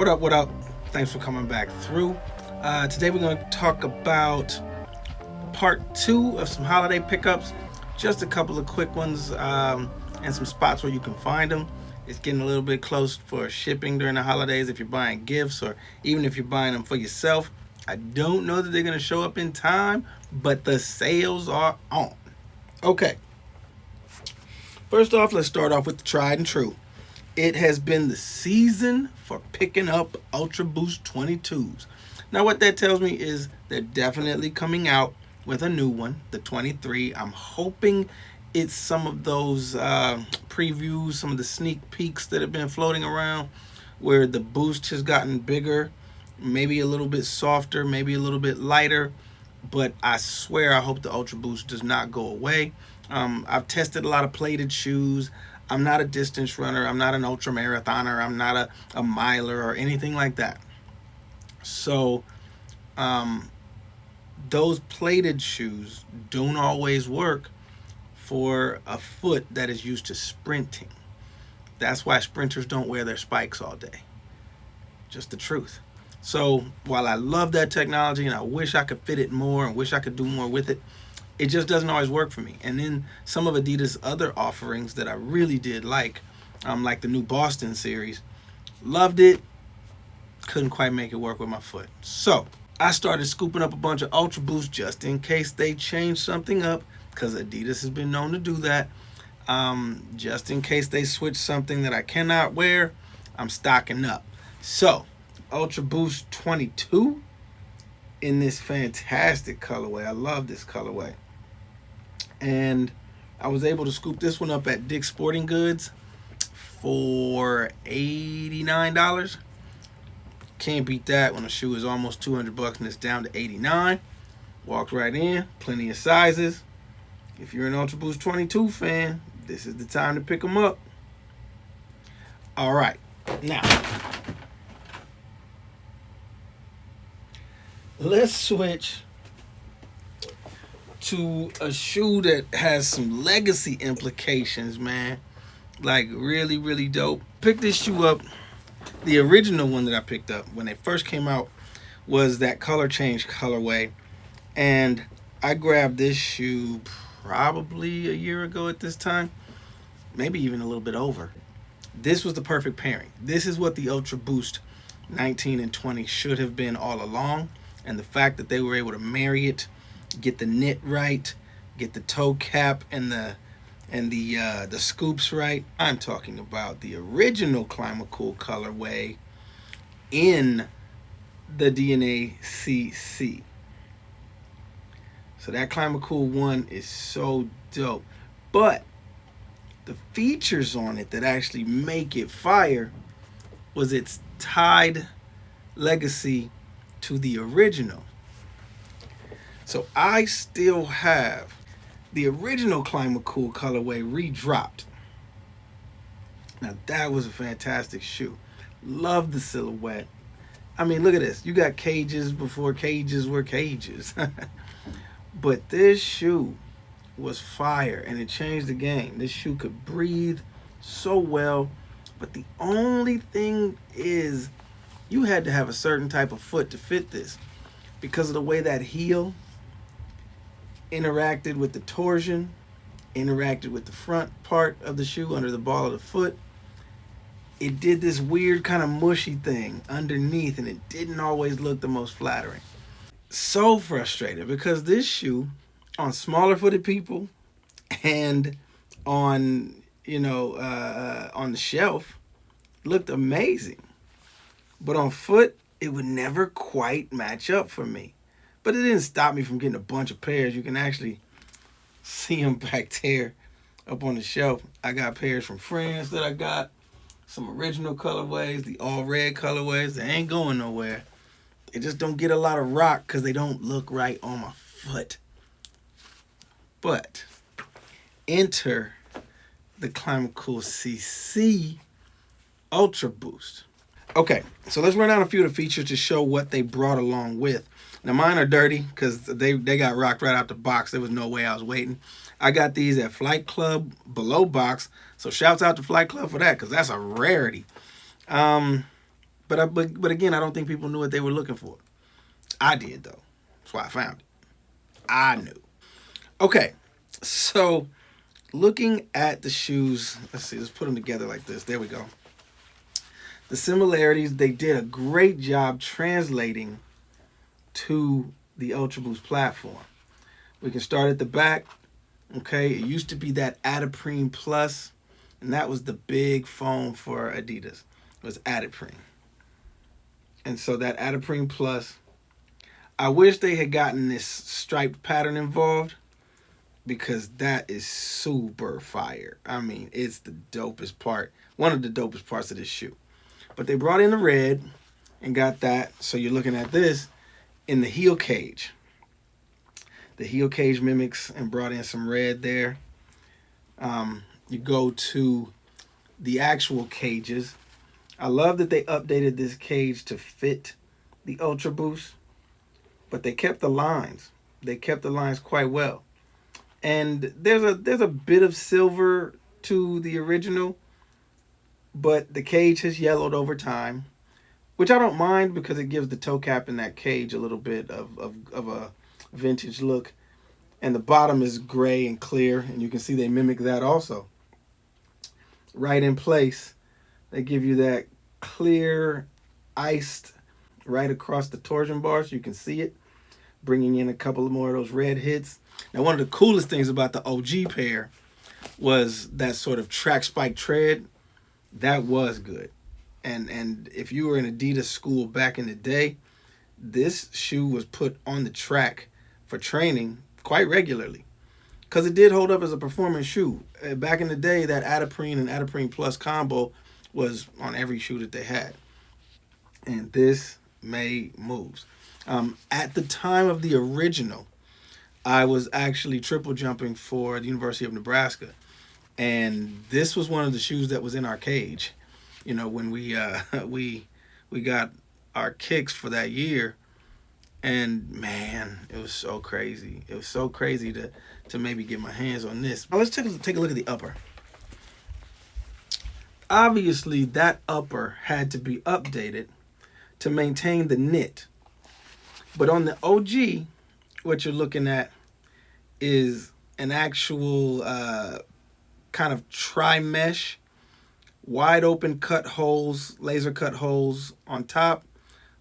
What up, what up? Thanks for coming back through. Today we're going to talk about part two of some holiday pickups. Just a couple of quick ones and some spots where you can find them. It's getting a little bit close for shipping during the holidays if you're buying gifts or even if you're buying them for yourself. I don't know that they're going to show up in time, but the sales are on. Okay. First off, let's start off with the tried and true. It has been the season for picking up Ultra Boost 22s. Now, what that tells me is they're definitely coming out with a new one, the 23. I'm hoping it's some of those previews, some of the sneak peeks that have been floating around where the boost has gotten bigger, maybe a little bit softer, maybe a little bit lighter. But I swear I hope the Ultra Boost does not go away. I've tested a lot of plated shoes. I'm not a distance runner. I'm not an ultra marathoner. I'm not a miler or anything like that. So those plated shoes don't always work for a foot that is used to sprinting. That's why sprinters don't wear their spikes all day. Just the truth. So while I love that technology and I wish I could fit it more and wish I could do more with it, it just doesn't always work for me. And then some of Adidas' other offerings that I really did like the new Boston series, loved it, couldn't quite make it work with my foot. So I started scooping up a bunch of Ultra Boost just in case they change something up, because Adidas has been known to do that. Just in case they switch something that I cannot wear, I'm stocking up. So Ultra Boost 22 in this fantastic colorway. I love this colorway. And I was able to scoop this one up at Dick's Sporting Goods for $89. Can't beat that when a shoe is almost $200 and it's down to $89. Walked right in, plenty of sizes. If you're an Ultra Boost 22 fan, this is the time to pick them up. All right, now let's switch to a shoe that has some legacy implications, man. Like really, really dope. Picked this shoe up. The original one that I picked up when they first came out was that color change colorway. And I grabbed this shoe probably a year ago at this time. Maybe even a little bit over. This was the perfect pairing. This is what the Ultra Boost 19 and 20 should have been all along. And the fact that they were able to marry it, get the knit right, get the toe cap and the scoops right. I'm talking about the original Climacool colorway in the DNA CC. So that Climacool one is so dope. But the features on it that actually make it fire was its tied legacy to the original. So I still have the original Climacool colorway redropped. Now that was a fantastic shoe. Love the silhouette. I mean, look at this. You got cages before cages were cages. But this shoe was fire and it changed the game. This shoe could breathe so well. But the only thing is you had to have a certain type of foot to fit this because of the way that heel interacted with the torsion, interacted with the front part of the shoe under the ball of the foot. It did this weird kind of mushy thing underneath and it didn't always look the most flattering. So frustrated because this shoe on smaller footed people and on on the shelf looked amazing, but on foot it would never quite match up for me. But it didn't stop me from getting a bunch of pairs. You can actually see them back there up on the shelf. I got pairs from friends that I got, some original colorways, the all red colorways. They ain't going nowhere. They just don't get a lot of rock because they don't look right on my foot. But enter the Climacool CC Ultra Boost. Okay, so let's run down a few of the features to show what they brought along with. Now mine are dirty because they got rocked right out the box. There was no way I was waiting. I got these at Flight Club below box. So shouts out to Flight Club for that because that's a rarity. But But again, I don't think people knew what they were looking for. I did though. That's why I found it. I knew. Okay, so looking at the shoes, let's see, let's put them together like this. There we go. The similarities, they did a great job translating to the Ultra Boost platform. We can start at the back. Okay, it used to be that Adiprene Plus, and that was the big foam for Adidas. It was Adiprene. And so that Adiprene Plus, I wish they had gotten this striped pattern involved, because that is super fire. I mean, it's the dopest part, one of the dopest parts of this shoe. But they brought in the red and got that. So you're looking at this in the heel cage. The heel cage mimics and brought in some red there. You go to the actual cages. I love that they updated this cage to fit the Ultra Boost, but they kept the lines. They kept the lines quite well. And there's a bit of silver to the original, but the cage has yellowed over time, which I don't mind because it gives the toe cap in that cage a little bit of a vintage look. And the bottom is gray and clear, and you can see they mimic that also. Right in place, they give you that clear, iced right across the torsion bar, so you can see it, bringing in a couple more of those red hits. Now, one of the coolest things about the OG pair was that sort of track spike tread. That was good. And if you were in Adidas school back in the day, this shoe was put on the track for training quite regularly, because it did hold up as a performance shoe. Back in the day, that Adiprene and Adiprene Plus combo was on every shoe that they had. And this made moves. At the time of the original, I was actually triple jumping for the University of Nebraska. And this was one of the shoes that was in our cage. You know, when we got our kicks for that year. And man, it was so crazy. It was so crazy to maybe get my hands on this. Now let's take a look at the upper. Obviously, that upper had to be updated to maintain the knit. But on the OG, what you're looking at is an actual kind of tri-mesh, wide open cut holes, laser cut holes on top,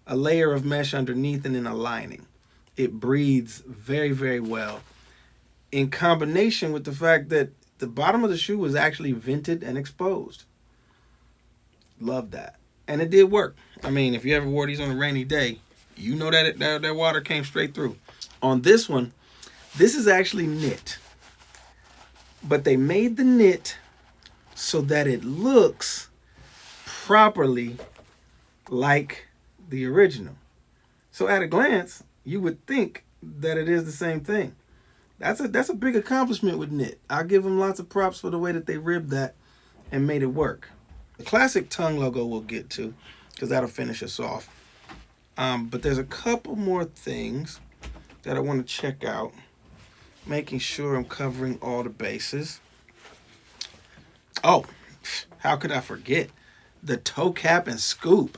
a layer of mesh underneath, and then a lining. It breathes very, very well, in combination with the fact that the bottom of the shoe was actually vented and exposed. Love that. And it did work. I mean, if you ever wore these on a rainy day, you know that that water came straight through. On this one, this is actually knit. But they made the knit so that it looks properly like the original. So at a glance, you would think that it is the same thing. That's a big accomplishment with knit. I'll give them lots of props for the way that they ribbed that and made it work. The classic tongue logo we'll get to, because that'll finish us off. But there's a couple more things that I want to check out, making sure I'm covering all the bases. Oh, how could I forget? The toe cap and scoop.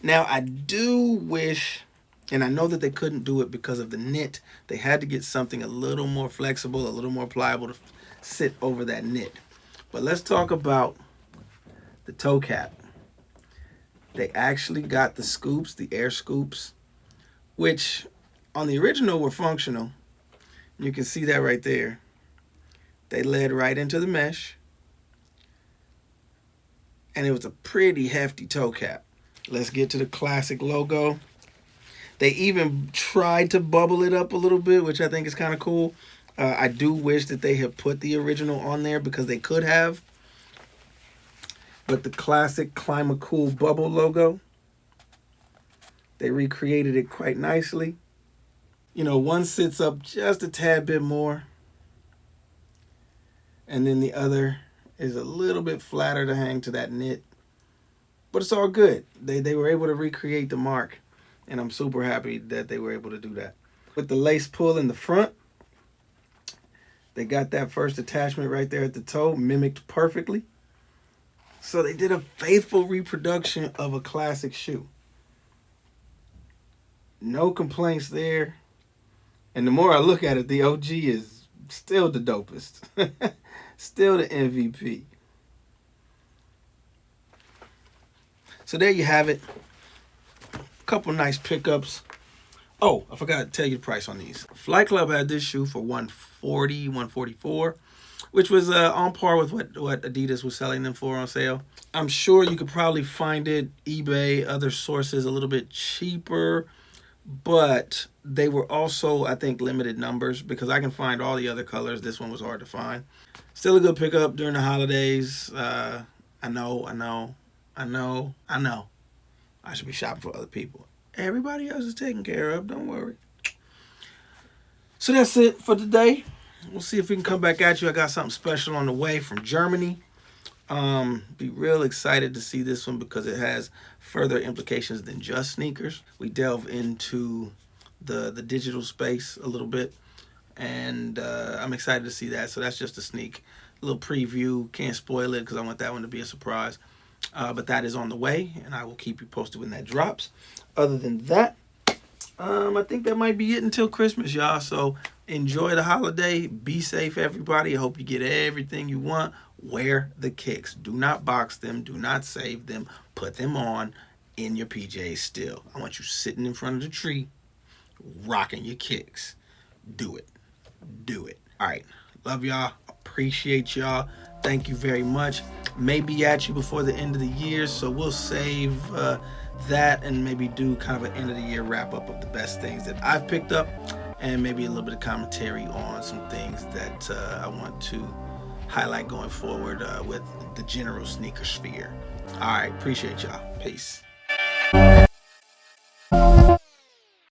Now, I do wish, and I know that they couldn't do it because of the knit. They had to get something a little more flexible, a little more pliable to sit over that knit. But let's talk about the toe cap. They actually got the scoops, the air scoops, which on the original were functional. You can see that right there. They led right into the mesh. And it was a pretty hefty toe cap. Let's get to the classic logo. They even tried to bubble it up a little bit, which I think is kind of cool. I do wish that they had put the original on there, because they could have. But the classic Climacool bubble logo, they recreated it quite nicely. You know, one sits up just a tad bit more, and then the other is a little bit flatter to hang to that knit. But it's all good. They were able to recreate the mark, and I'm super happy that they were able to do that. With the lace pull in the front, they got that first attachment right there at the toe mimicked perfectly. So they did a faithful reproduction of a classic shoe. No complaints there. And the more I look at it, the OG is still the dopest. Still the MVP. So there you have it. A couple nice pickups. Oh, I forgot to tell you the price on these. Flight Club had this shoe for $140, $144, which was on par with what Adidas was selling them for on sale. I'm sure you could probably find it eBay, other sources a little bit cheaper, but they were also, I think, limited numbers because I can find all the other colors. This one was hard to find. Still a good pickup during the holidays. I know. I should be shopping for other people. Everybody else is taken care of. Don't worry. So that's it for today. We'll see if we can come back at you. I got something special on the way from Germany. Be real excited to see this one because it has further implications than just sneakers. We delve into the digital space a little bit, and I'm excited to see that. So that's just a little preview. Can't spoil it because I want that one to be a surprise. But that is on the way, and I will keep you posted when that drops. Other than that, I think that might be it until Christmas, y'all. So enjoy the holiday. Be safe, everybody. I hope you get everything you want. Wear the kicks. Do not box them. Do not save them. Put them on in your PJs still. I want you sitting in front of the tree, rocking your kicks. Do it. Do it. All right. Love y'all. Appreciate y'all. Thank you very much. May be at you before the end of the year, so we'll save that and maybe do kind of an end of the year wrap up of the best things that I've picked up and maybe a little bit of commentary on some things that I want to highlight going forward with the general sneaker sphere. All right. Appreciate y'all. Peace.